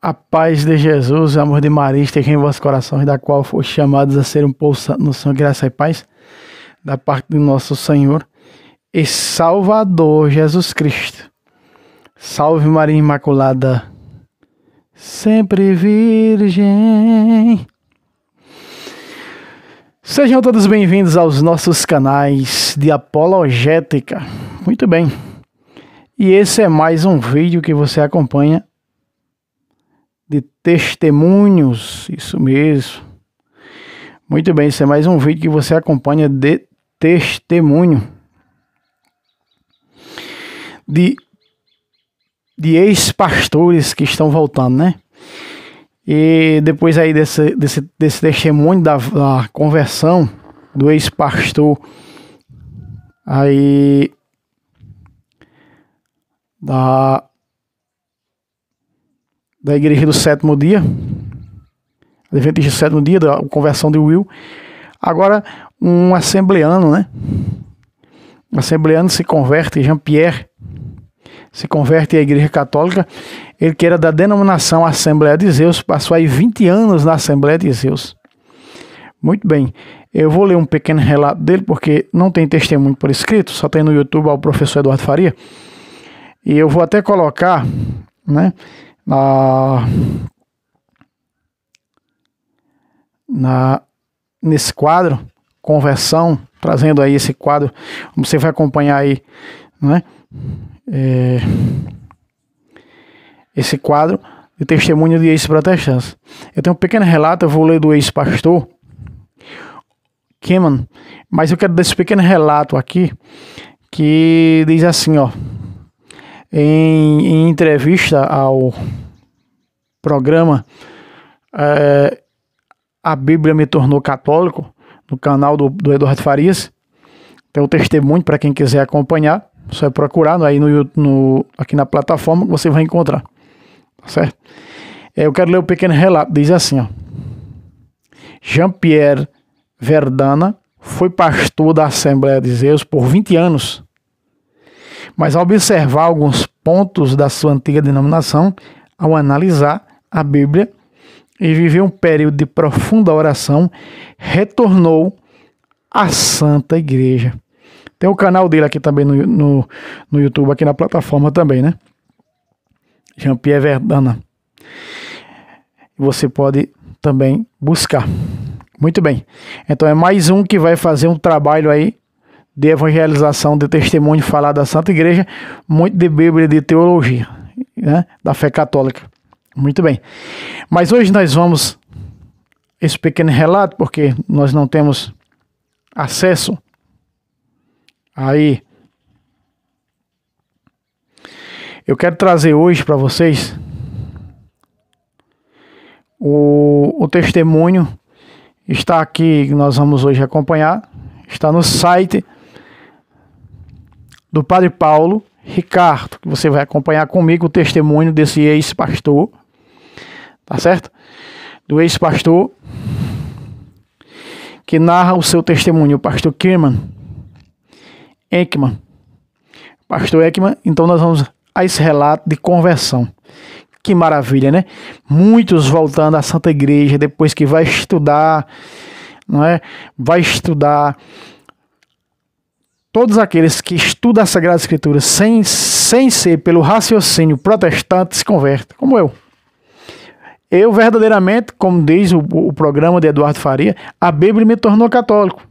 A paz de Jesus, o amor de Maria esteja em vossos corações, da qual foste chamados a ser um povo santo no Senhor, graça e paz, da parte do nosso Senhor e Salvador Jesus Cristo. Salve Maria Imaculada, sempre Virgem. Sejam todos bem-vindos aos nossos canais de apologética. Muito bem. E esse é mais um vídeo que você acompanha de testemunhos, isso mesmo. Muito bem, esse é mais um vídeo que você acompanha de testemunho de ex-pastores que estão voltando, né? E depois aí desse testemunho da conversão do ex-pastor aí da igreja do sétimo dia, Adventista do sétimo dia, da conversão de Will. Agora um assembleano, né? Um assembleano se converte, Jean-Pierre, se converte à igreja católica. Ele que era da denominação Assembleia de Deus, passou aí 20 anos na Assembleia de Deus. Muito bem, eu vou ler um pequeno relato dele, porque não tem testemunho por escrito, só tem no YouTube ao professor Eduardo Faria. E eu vou até colocar, né, nesse quadro, conversão, trazendo aí esse quadro, você vai acompanhar aí, né, esse quadro de testemunho de ex-protestantes. Eu tenho um pequeno relato, eu vou ler do ex-pastor Keman, mas eu quero dar esse pequeno relato aqui, que diz assim, ó, em entrevista ao programa A Bíblia Me Tornou Católico, no canal do Eduardo Farias. Tem o testemunho para quem quiser acompanhar, só é procurar aí aqui na plataforma que você vai encontrar, tá certo? Eu quero ler o pequeno relato, diz assim, ó: Jean-Pierre Verdana foi pastor da Assembleia de Deus por 20 anos, mas ao observar alguns pontos da sua antiga denominação, ao analisar a Bíblia e viver um período de profunda oração, retornou à Santa Igreja. Tem o canal dele aqui também no YouTube, aqui na plataforma também, né? Jean-Pierre Verdana. Você pode também buscar. Muito bem. Então é mais um que vai fazer um trabalho aí de evangelização, de testemunho, falar da Santa Igreja, muito de Bíblia e de teologia, né? Da fé católica. Muito bem. Mas hoje nós vamos esse pequeno relato, porque nós não temos acesso aí. Eu quero trazer hoje para vocês o testemunho. Está aqui, nós vamos hoje acompanhar. Está no site do Padre Paulo Ricardo, que você vai acompanhar comigo o testemunho desse ex-pastor, tá certo? Do ex-pastor que narra o seu testemunho, o pastor Ekman. Pastor Ekman, então nós vamos a esse relato de conversão. Que maravilha, né? Muitos voltando à Santa Igreja depois que vai estudar, não é? Vai estudar. Todos aqueles que estudam a Sagrada Escritura sem ser pelo raciocínio protestante se convertem, como eu. Eu verdadeiramente, como diz o programa de Eduardo Faria, a Bíblia me tornou católico.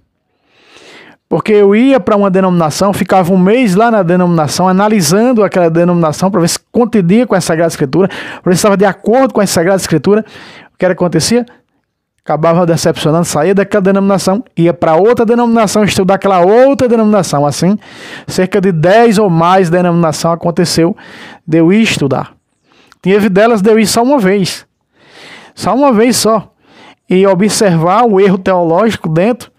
Porque eu ia para uma denominação, ficava um mês lá na denominação, analisando aquela denominação para ver se contendia com a Sagrada Escritura, para ver se estava de acordo com a Sagrada Escritura. O que era que acontecia? Acabava decepcionando, saía daquela denominação, ia para outra denominação, estudar aquela outra denominação. Assim, cerca de 10 ou mais denominações aconteceu de eu ir estudar. Teve delas de eu ir só uma vez. Só uma vez só. E observar o erro teológico dentro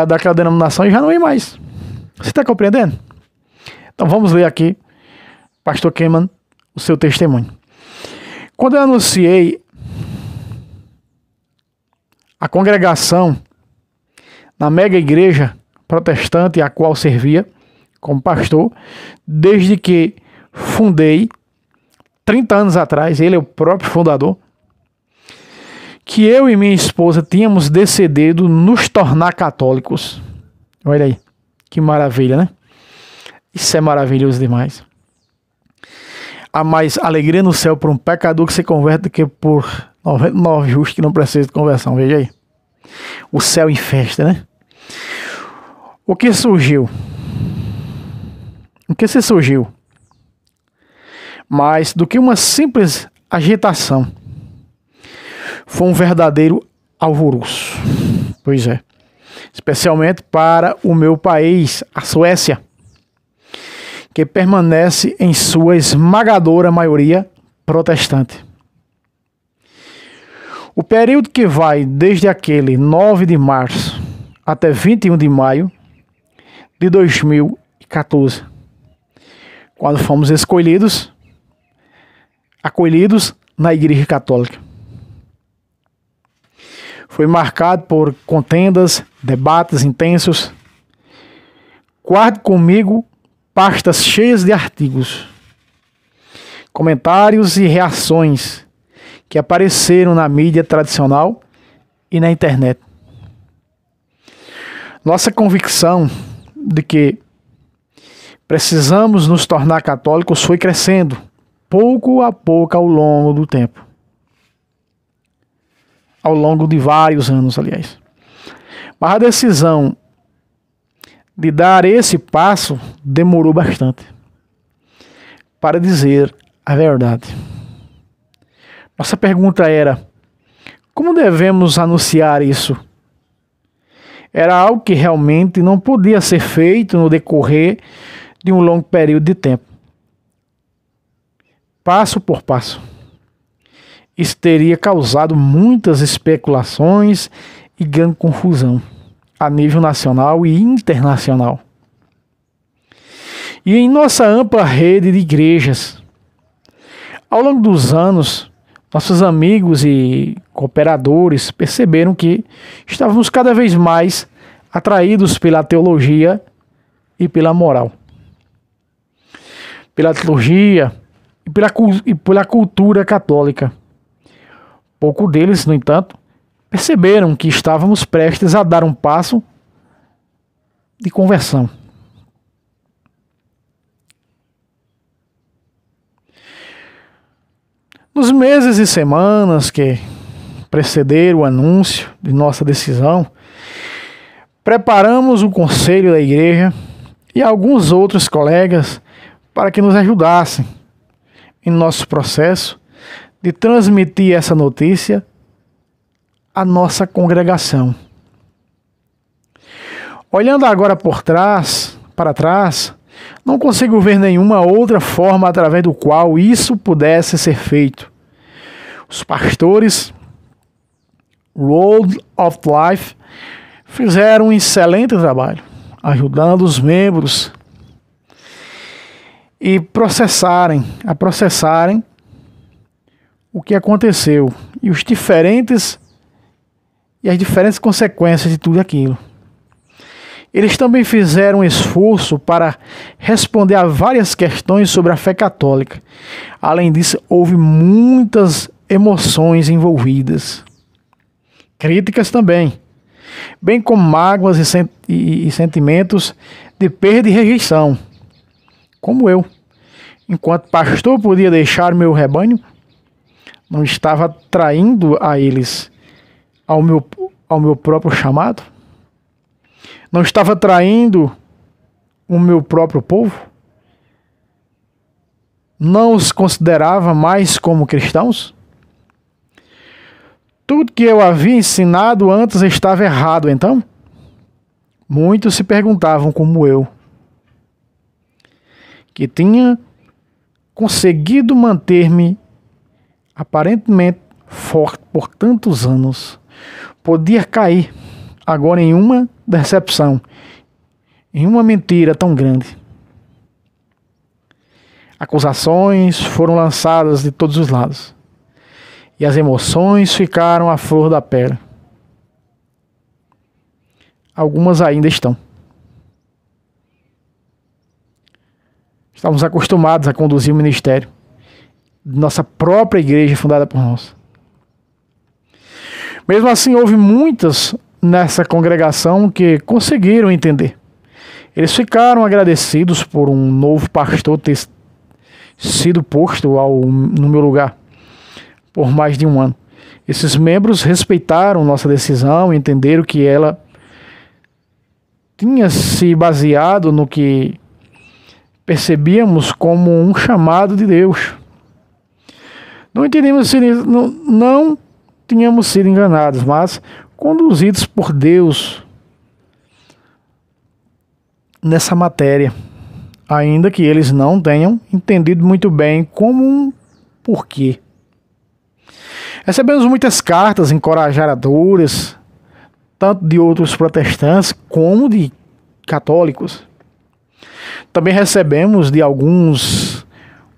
daquela denominação e já não ir mais. Você está compreendendo? Então vamos ler aqui, pastor Keman, o seu testemunho. Quando eu anunciei a congregação na mega igreja protestante a qual servia como pastor, desde que fundei, 30 anos atrás, ele é o próprio fundador, que eu e minha esposa tínhamos decidido nos tornar católicos. Olha aí, que maravilha, né? Isso é maravilhoso demais. Há mais alegria no céu por um pecador que se converte do que por 99 justos que não precisam de conversão. Veja aí. O céu em festa, né? O que surgiu? O que se surgiu? Mais do que uma simples agitação, foi um verdadeiro alvoroço. Pois é. Especialmente para o meu país, a Suécia, que permanece em sua esmagadora maioria protestante. O período que vai desde aquele 9 de março até 21 de maio de 2014, quando fomos acolhidos na Igreja Católica. Foi marcado por contendas, debates intensos. Guarde comigo pastas cheias de artigos, comentários e reações que apareceram na mídia tradicional e na internet. Nossa convicção de que precisamos nos tornar católicos foi crescendo, pouco a pouco, ao longo do tempo. Ao longo de vários anos, aliás. Mas a decisão de dar esse passo demorou bastante. Para dizer a verdade. Nossa pergunta era: como devemos anunciar isso? Era algo que realmente não podia ser feito no decorrer de um longo período de tempo. Passo por passo. Isso teria causado muitas especulações e grande confusão a nível nacional e internacional. E em nossa ampla rede de igrejas, ao longo dos anos, nossos amigos e cooperadores perceberam que estávamos cada vez mais atraídos pela teologia e pela moral. Pela teologia e pela cultura católica. Pouco deles, no entanto, perceberam que estávamos prestes a dar um passo de conversão. Nos meses e semanas que precederam o anúncio de nossa decisão, preparamos o conselho da igreja e alguns outros colegas para que nos ajudassem em nosso processo de transmitir essa notícia à nossa congregação. Olhando agora para trás, não consigo ver nenhuma outra forma através do qual isso pudesse ser feito. Os pastores Road of Life fizeram um excelente trabalho, ajudando os membros a processarem o que aconteceu e as diferentes consequências de tudo aquilo. Eles também fizeram um esforço para responder a várias questões sobre a fé católica. Além disso, houve muitas emoções envolvidas. Críticas também, bem como mágoas e sentimentos de perda e rejeição. Como eu, enquanto pastor, podia deixar meu rebanho, não estava traindo a eles ao meu próprio chamado? Não estava traindo o meu próprio povo? Não os considerava mais como cristãos? Tudo que eu havia ensinado antes estava errado, então? Muitos se perguntavam como eu, que tinha conseguido manter-me aparentemente forte por tantos anos, podia cair agora em uma decepção, em uma mentira tão grande. Acusações foram lançadas de todos os lados e as emoções ficaram à flor da pele. Algumas ainda estão. Estamos acostumados a conduzir o ministério de nossa própria igreja fundada por nós. Mesmo assim, houve muitas nessa congregação que conseguiram entender. Eles ficaram agradecidos por um novo pastor ter sido posto no meu lugar por mais de um ano. Esses membros respeitaram nossa decisão e entenderam que ela tinha se baseado no que percebíamos como um chamado de Deus. Não entendemos se não tínhamos sido enganados, mas conduzidos por Deus nessa matéria, ainda que eles não tenham entendido muito bem como um porquê. Recebemos muitas cartas encorajadoras, tanto de outros protestantes como de católicos. Também recebemos de alguns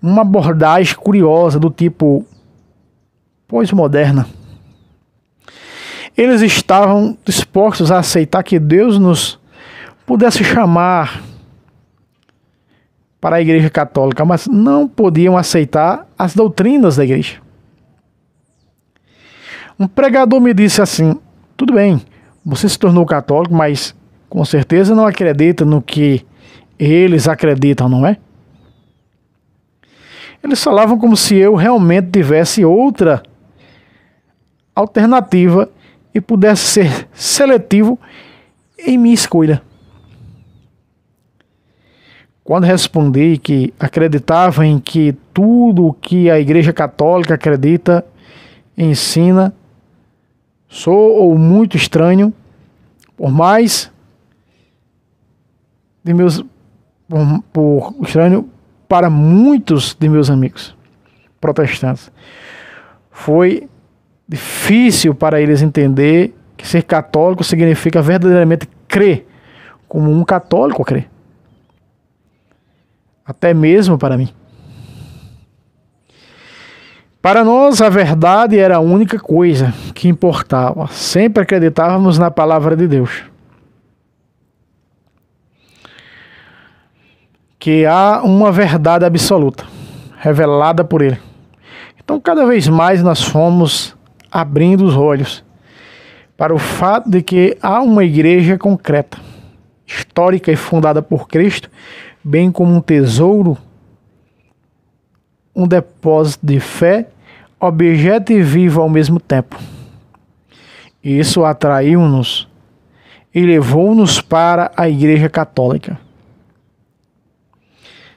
uma abordagem curiosa do tipo pós-moderna. Eles estavam dispostos a aceitar que Deus nos pudesse chamar para a Igreja Católica, mas não podiam aceitar as doutrinas da Igreja. Um pregador me disse assim: tudo bem, você se tornou católico, mas com certeza não acredita no que eles acreditam, não é? Eles falavam como se eu realmente tivesse outra alternativa e pudesse ser seletivo em minha escolha. Quando respondi que acreditava em que tudo o que a Igreja Católica acredita e ensina, sou ou muito estranho, por mais de meus por estranho para muitos de meus amigos protestantes. Foi difícil para eles entender que ser católico significa verdadeiramente crer como um católico crê. Até mesmo para mim. Para nós, a verdade era a única coisa que importava. Sempre acreditávamos na palavra de Deus. Que há uma verdade absoluta, revelada por Ele. Então, cada vez mais nós fomos abrindo os olhos para o fato de que há uma igreja concreta, histórica e fundada por Cristo, bem como um tesouro, um depósito de fé, objeto e vivo ao mesmo tempo. Isso atraiu-nos e levou-nos para a Igreja Católica.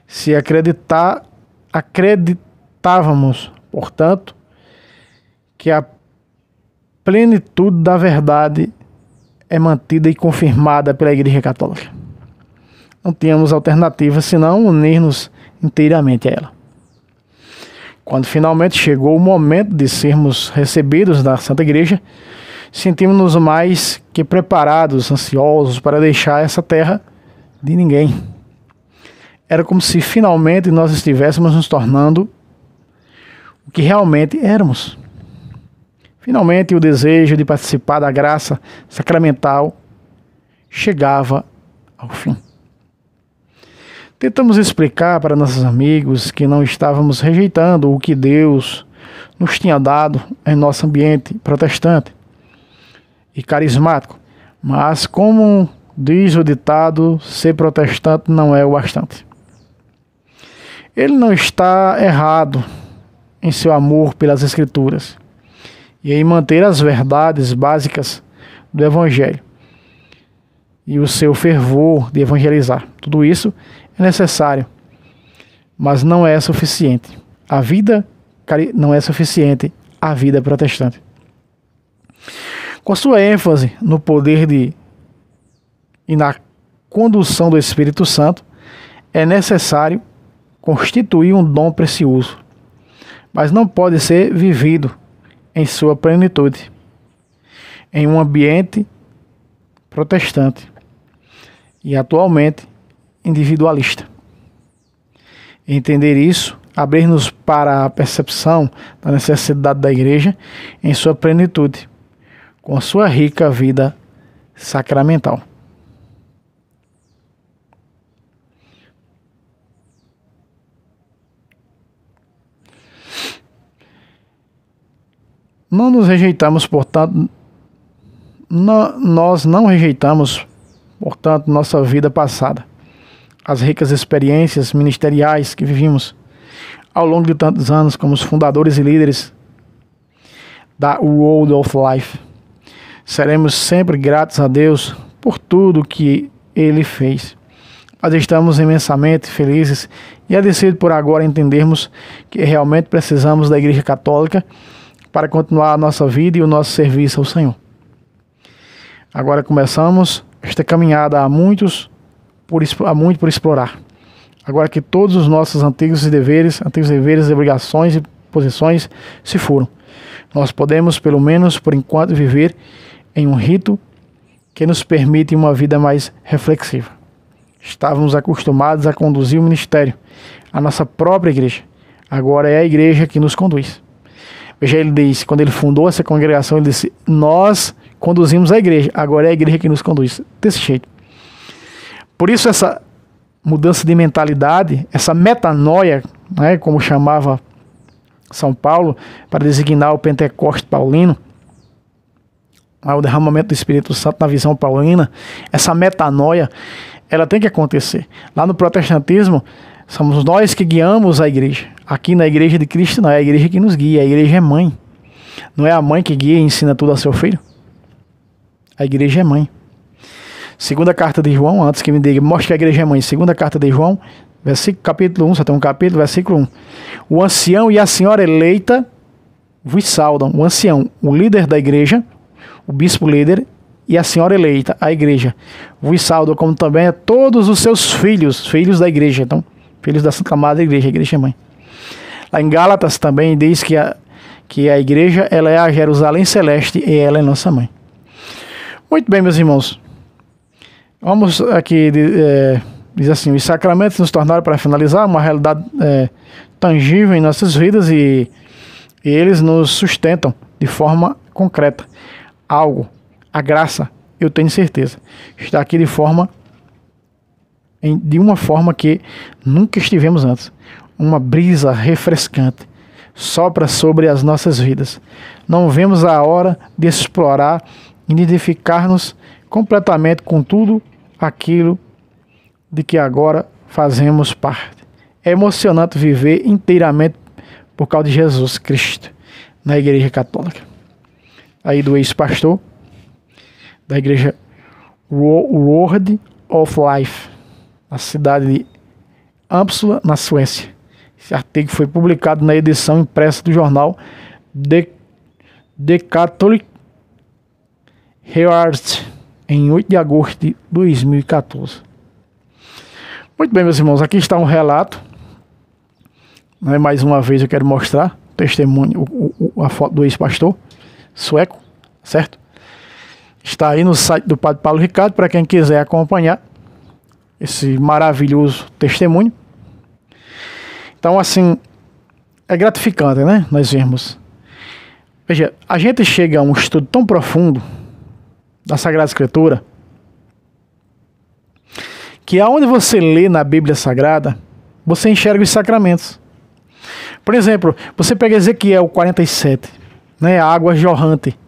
Se acreditávamos, portanto, que a plenitude da verdade é mantida e confirmada pela Igreja Católica. Não tínhamos alternativa senão unir-nos inteiramente a ela. Quando finalmente chegou o momento de sermos recebidos da Santa Igreja, sentimos-nos mais que preparados, ansiosos para deixar essa terra de ninguém. Era como se finalmente nós estivéssemos nos tornando o que realmente éramos. Finalmente o desejo de participar da graça sacramental chegava ao fim. Tentamos explicar para nossos amigos que não estávamos rejeitando o que Deus nos tinha dado em nosso ambiente protestante e carismático, mas como diz o ditado, ser protestante não é o bastante. Ele não está errado em seu amor pelas Escrituras e em manter as verdades básicas do Evangelho e o seu fervor de evangelizar. Tudo isso é necessário, mas não é suficiente. A vida não é suficiente à vida protestante. Com sua ênfase no poder e na condução do Espírito Santo, é necessário constituir um dom precioso, mas não pode ser vivido em sua plenitude em um ambiente protestante e atualmente individualista. Entender isso, abrir-nos para a percepção da necessidade da igreja em sua plenitude, com sua rica vida sacramental. Não nos rejeitamos, portanto, nós não rejeitamos, portanto, nossa vida passada, as ricas experiências ministeriais que vivimos ao longo de tantos anos como os fundadores e líderes da World of Life. Seremos sempre gratos a Deus por tudo que Ele fez. Mas estamos imensamente felizes e agradecidos por agora entendermos que realmente precisamos da Igreja Católica para continuar a nossa vida e o nosso serviço ao Senhor. Agora começamos esta caminhada há muito por explorar. Agora que todos os nossos antigos deveres, obrigações e posições se foram, nós podemos, pelo menos por enquanto, viver em um rito que nos permite uma vida mais reflexiva. Estávamos acostumados a conduzir o ministério, a nossa própria igreja. Agora é a igreja que nos conduz. Veja, ele diz, quando ele fundou essa congregação, ele disse, nós conduzimos a igreja, agora é a igreja que nos conduz. Desse jeito. Por isso essa mudança de mentalidade, essa metanoia, né, como chamava São Paulo, para designar o Pentecoste paulino, o derramamento do Espírito Santo na visão paulina, essa metanoia, ela tem que acontecer. Lá no protestantismo, somos nós que guiamos a igreja. Aqui na igreja de Cristo não é a igreja que nos guia, a igreja é mãe. Não é a mãe que guia e ensina tudo ao seu filho? A igreja é mãe. Segunda carta de João, antes que me diga, mostre que a igreja é mãe. Segunda carta de João, capítulo 1, só tem um capítulo, versículo 1. O ancião e a senhora eleita vos saudam. O ancião, o líder da igreja, o bispo líder, e a senhora eleita, a igreja, vos saudam, como também a todos os seus filhos, filhos da igreja. Então, filhos da Santa Madre Igreja, a igreja é mãe. Lá em Gálatas também diz que a igreja, ela é a Jerusalém Celeste e ela é nossa mãe. Muito bem, meus irmãos. Vamos aqui, diz assim, os sacramentos nos tornaram, para finalizar, uma realidade tangível em nossas vidas e eles nos sustentam de forma concreta. Algo, a graça, eu tenho certeza, está aqui de uma forma que nunca estivemos antes. Uma brisa refrescante sopra sobre as nossas vidas. Não vemos a hora de explorar e identificar-nos completamente com tudo aquilo de que agora fazemos parte. É emocionante viver inteiramente por causa de Jesus Cristo na Igreja Católica. Aí do ex-pastor da Igreja World of Life, na cidade de Uppsala, na Suécia. Esse artigo foi publicado na edição impressa do jornal The Catholic Herald em 8 de agosto de 2014. Muito bem, meus irmãos, aqui está um relato. Mais uma vez eu quero mostrar o testemunho, a foto do ex-pastor sueco, certo? Está aí no site do Padre Paulo Ricardo, para quem quiser acompanhar esse maravilhoso testemunho. Então, assim, é gratificante, né? Nós vemos. Veja, a gente chega a um estudo tão profundo da Sagrada Escritura que aonde você lê na Bíblia Sagrada, você enxerga os sacramentos. Por exemplo, você pega Ezequiel 47, né? A água jorrante.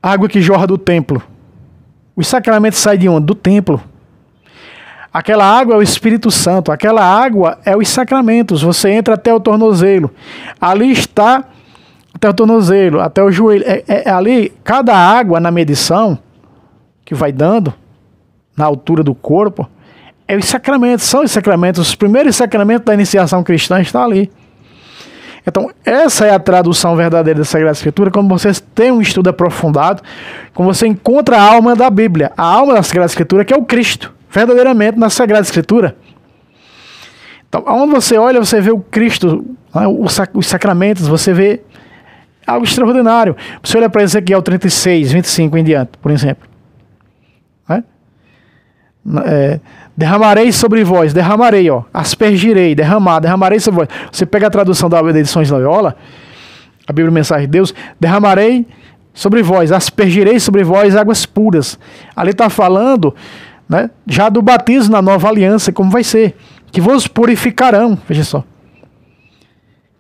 Água que jorra do templo. Os sacramentos saem de onde? Do templo. Aquela água é o Espírito Santo. Aquela água é os sacramentos. Você entra até o tornozelo. Ali está até o tornozelo, até o joelho. Ali, cada água na medição que vai dando, na altura do corpo, é os sacramentos. São os sacramentos. Os primeiros sacramentos da iniciação cristã estão ali. Então, essa é a tradução verdadeira da Sagrada Escritura, quando você tem um estudo aprofundado, quando você encontra a alma da Bíblia, a alma da Sagrada Escritura, que é o Cristo, verdadeiramente na Sagrada Escritura. Então, onde você olha, você vê o Cristo, né, os sacramentos, você vê algo extraordinário. Você olha para Ezequiel 36, 25 em diante, por exemplo. Derramarei sobre vós, derramarei, aspergirei, derramarei sobre vós. Você pega a tradução da Edições Loyola, a Bíblia Mensagem de Deus, derramarei sobre vós, aspergirei sobre vós águas puras. Ali está falando, né, já do batismo na nova aliança, como vai ser, que vos purificarão, veja só.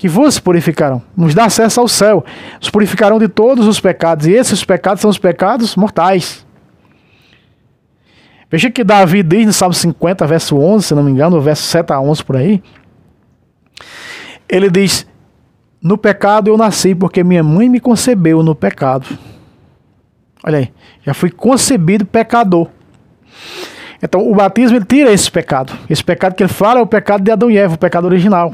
que vos purificarão, nos dá acesso ao céu, os purificarão de todos os pecados, e esses pecados são os pecados mortais. Veja que Davi diz no Salmo 50, verso 11, se não me engano, verso 7 a 11 por aí, ele diz: no pecado eu nasci, porque minha mãe me concebeu no pecado. Olha aí, já fui concebido pecador. Então o batismo ele tira esse pecado. Esse pecado que ele fala é o pecado de Adão e Eva, o pecado original.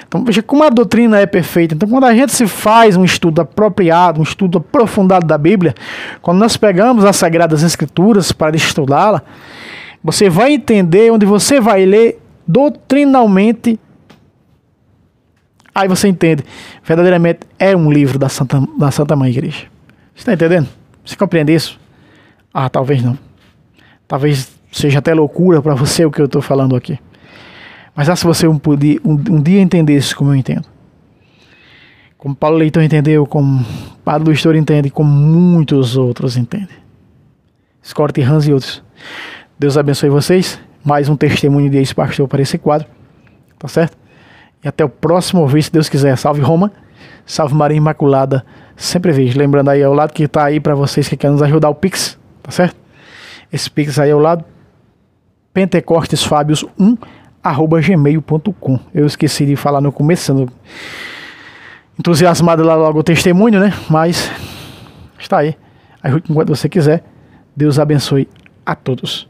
Então veja como a doutrina é perfeita. Então quando a gente se faz um estudo apropriado, um estudo aprofundado da Bíblia, quando nós pegamos as Sagradas Escrituras para estudá-la, você vai entender, onde você vai ler doutrinalmente, aí você entende, verdadeiramente é um livro da Santa Mãe Igreja. Você está entendendo? Você compreende isso? Ah, talvez não. Talvez seja até loucura para você o que eu estou falando aqui. Mas se você um dia entender isso como eu entendo, como Paulo Leitão entendeu, como Padre Luiz Toro entende, como muitos outros entendem, Scott Hans e outros. Deus abençoe vocês. Mais um testemunho de ex-pastor para esse quadro. Tá certo? E até o próximo vídeo, se Deus quiser. Salve Roma, salve Maria Imaculada, sempre vejo. Lembrando aí ao lado que tá aí para vocês que querem nos ajudar, o Pix, tá certo? Esse Pix aí ao lado, pentecostesfabios1@gmail.com. Eu esqueci de falar no começo, sendo entusiasmado lá logo o testemunho, né? Mas está aí. Ajude enquanto você quiser. Deus abençoe a todos.